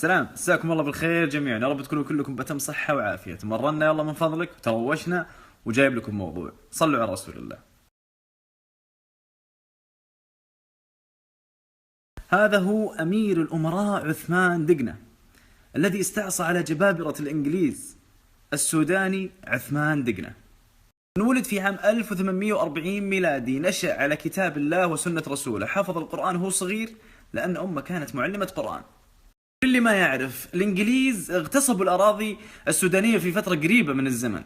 سلام، مساكم الله بالخير جميعا، يا رب تكونوا كلكم بأتم صحة وعافية. تمرنا يلا من فضلك وتروشنا وجايب لكم موضوع. صلوا على رسول الله. هذا هو أمير الأمراء عثمان دقنة الذي استعصى على جبابرة الإنجليز، السوداني عثمان دقنة. ولد في عام 1840 ميلادي، نشأ على كتاب الله وسنة رسوله، حفظ القرآن وهو صغير لأن أمه كانت معلمة قرآن. اللي ما يعرف، الإنجليز اغتصبوا الأراضي السودانية في فترة قريبة من الزمن،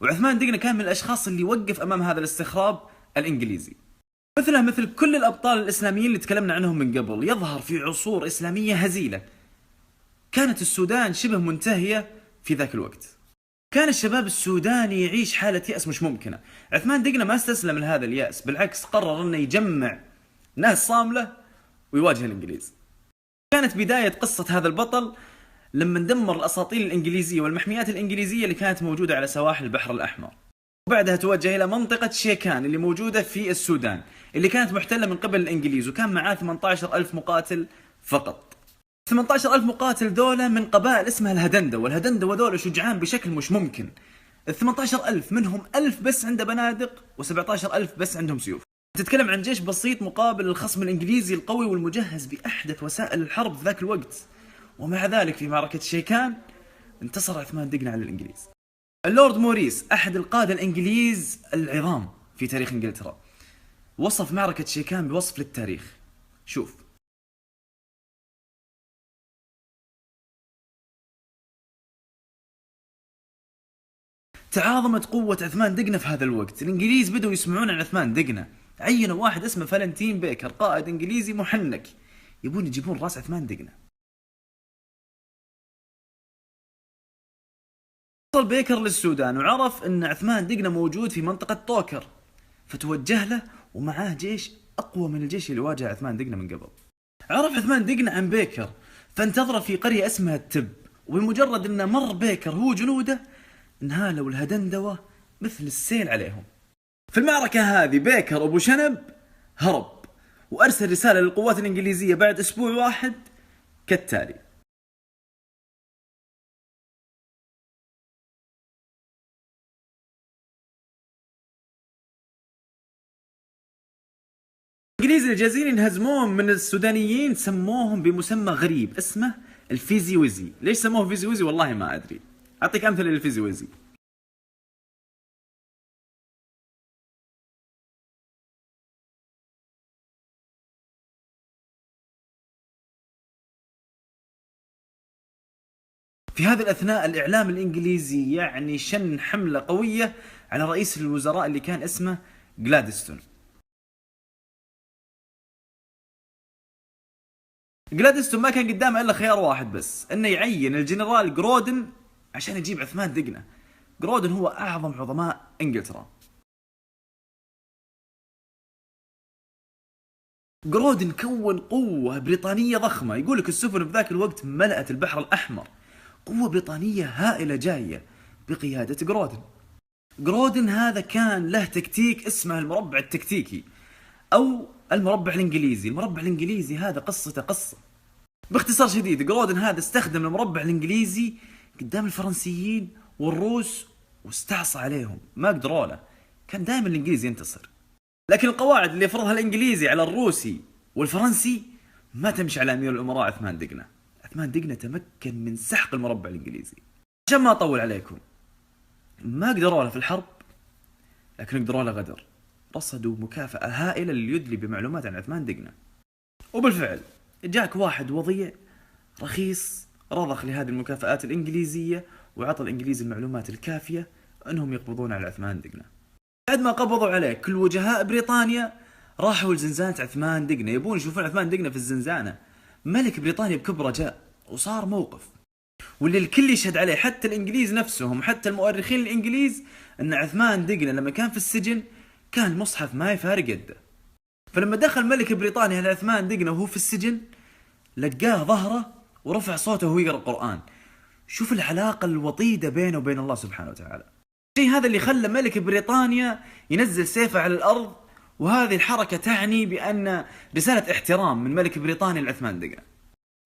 وعثمان دقنة كان من الأشخاص اللي وقف أمام هذا الاستخراب الإنجليزي. مثل كل الأبطال الإسلاميين اللي تكلمنا عنهم من قبل، يظهر في عصور إسلامية هزيلة كانت السودان شبه منتهية في ذاك الوقت. كان الشباب السوداني يعيش حالة يأس مش ممكنة. عثمان دقنة ما استسلم لهذا اليأس، بالعكس قرر أنه يجمع ناس صاملة ويواجه الإنجليز. كانت بداية قصة هذا البطل لما دمر الأساطيل الإنجليزية والمحميات الإنجليزية اللي كانت موجودة على سواحل البحر الأحمر، وبعدها توجه إلى منطقة شيكان اللي موجودة في السودان اللي كانت محتلة من قبل الإنجليز، وكان معاه 18,000 مقاتل فقط. 18,000 مقاتل دولة من قبائل اسمها الهدندة، والهدندة دولة شجعان بشكل مش ممكن. ال 18,000 منهم 1000 بس عنده بنادق و17,000 بس عندهم سيوف. تتكلم عن جيش بسيط مقابل الخصم الإنجليزي القوي والمجهز بأحدث وسائل الحرب في ذاك الوقت. ومع ذلك في معركة شيكان انتصر عثمان دقنة على الإنجليز. اللورد موريس أحد القادة الإنجليز العظام في تاريخ إنجلترا وصف معركة شيكان بوصف للتاريخ. شوف: تعاظمت قوة عثمان دقنة في هذا الوقت. الإنجليز بدأوا يسمعون عن عثمان دقنة، عينوا واحد اسمه فالنتين بيكر، قائد إنجليزي محنك، يبون يجيبون راس عثمان دقنة. وصل بيكر للسودان وعرف أن عثمان دقنة موجود في منطقة توكر، فتوجه له ومعاه جيش أقوى من الجيش اللي واجه عثمان دقنة من قبل. عرف عثمان دقنة عن بيكر فانتظر في قرية اسمها التب، وبمجرد أنه مر بيكر هو جنوده انهالوا الهدندوة مثل السيل عليهم. في المعركة هذه بيكر أبو شنب هرب وأرسل رسالة للقوات الإنجليزية بعد أسبوع واحد كالتالي: الإنجليز الجزيري انهزموهم من السودانيين، سموهم بمسمى غريب اسمه الفيزي ويزي. ليش سموه فيزي ويزي والله ما أدري. أعطيك أمثلة للفيزي ويزي. في هذه الأثناء الإعلام الإنجليزي يعني شن حملة قوية على رئيس الوزراء اللي كان اسمه جلادستون. جلادستون ما كان قدامه إلا خيار واحد بس، إنه يعين الجنرال جرودن عشان يجيب عثمان دقنة. جرودن هو أعظم عظماء إنجلترا. جرودن كون قوة بريطانية ضخمة، يقولك السفن في ذاك الوقت ملأت البحر الأحمر. قوة بريطانية هائلة جاية بقيادة جرودن. جرودن هذا كان له تكتيك اسمه المربع التكتيكي أو المربع الإنجليزي. المربع الإنجليزي هذا قصته قصة. باختصار شديد، جرودن هذا استخدم المربع الإنجليزي قدام الفرنسيين والروس واستعصى عليهم، ما قدروا له. كان دائما الإنجليزي ينتصر، لكن القواعد اللي فرضها الإنجليزي على الروسي والفرنسي ما تمشي على أمير الأمراء عثمان دقنة. عثمان دقنة تمكن من سحق المربع الإنجليزي. عشان ما أطول عليكم، ما قدروا له في الحرب لكن قدروا له غدر. رصدوا مكافأة هائلة اللي يدلي بمعلومات عن عثمان دقنة، وبالفعل جاك واحد وضيع رخيص رضخ لهذه المكافآت الإنجليزية وعطى الإنجليز المعلومات الكافية أنهم يقبضون على عثمان دقنة. بعد ما قبضوا عليه كل وجهاء بريطانيا راحوا لزنزانة عثمان دقنة، يبون يشوفون عثمان دقنة في الزنزانة. ملك بريطانيا بكبره جاء وصار موقف واللي الكل يشهد عليه، حتى الإنجليز نفسهم، حتى المؤرخين الإنجليز، أن عثمان دقنة لما كان في السجن كان المصحف ما يفارق يده. فلما دخل ملك بريطانيا على عثمان دقنة وهو في السجن لقاه ظهره ورفع صوته وهو يقرأ القرآن. شوف العلاقة الوطيدة بينه وبين الله سبحانه وتعالى. الشيء هذا اللي خلى ملك بريطانيا ينزل سيفه على الأرض، وهذه الحركة تعني بأن رسالة احترام من ملك بريطانيا لعثمان دقنة.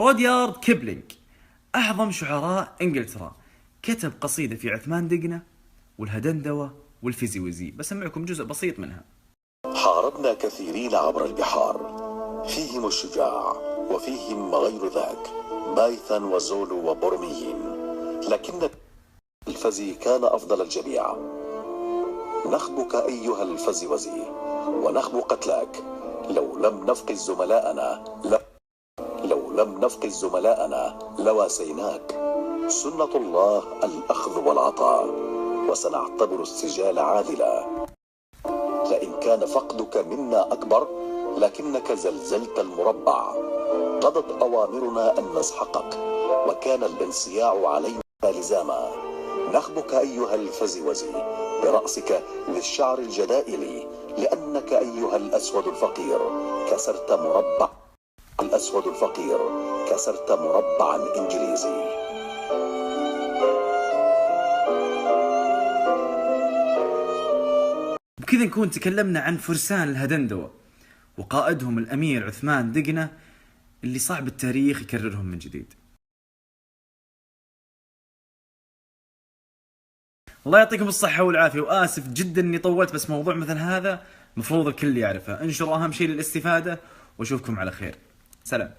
روديارد كيبلينج أعظم شعراء إنجلترا، كتب قصيدة في عثمان دقنة والهدندوة والفيزيوزي. بسمعكم جزء بسيط منها. حاربنا كثيرين عبر البحار، فيهم الشجاع وفيهم غير ذاك، بايثا وزولو وبرميين، لكن الفزي كان أفضل الجميع. نخبك أيها الفزوزي ونخب قتلاك، لو لم نفقد زملاءنا لواسيناك. سنة الله الأخذ والعطاء، وسنعتبر السجال عادلا. لئن كان فقدك منا أكبر لكنك زلزلت المربع. قضت أوامرنا أن نسحقك وكان الانصياع علينا لزاما. نخبك أيها الفزوزي برأسك للشعر الجدائلي، لأنك أيها الأسود الفقير كسرت مربعا إنجليزي. بكذا نكون تكلمنا عن فرسان الهدندوة وقائدهم الأمير عثمان دقنة، اللي صعب التاريخ يكررهم من جديد. الله يعطيكم الصحة والعافية، وآسف جدا اني طولت، بس موضوع مثل هذا مفروض الكل يعرفه. انشروا أهم شيء للاستفادة، واشوفكم على خير. سلام.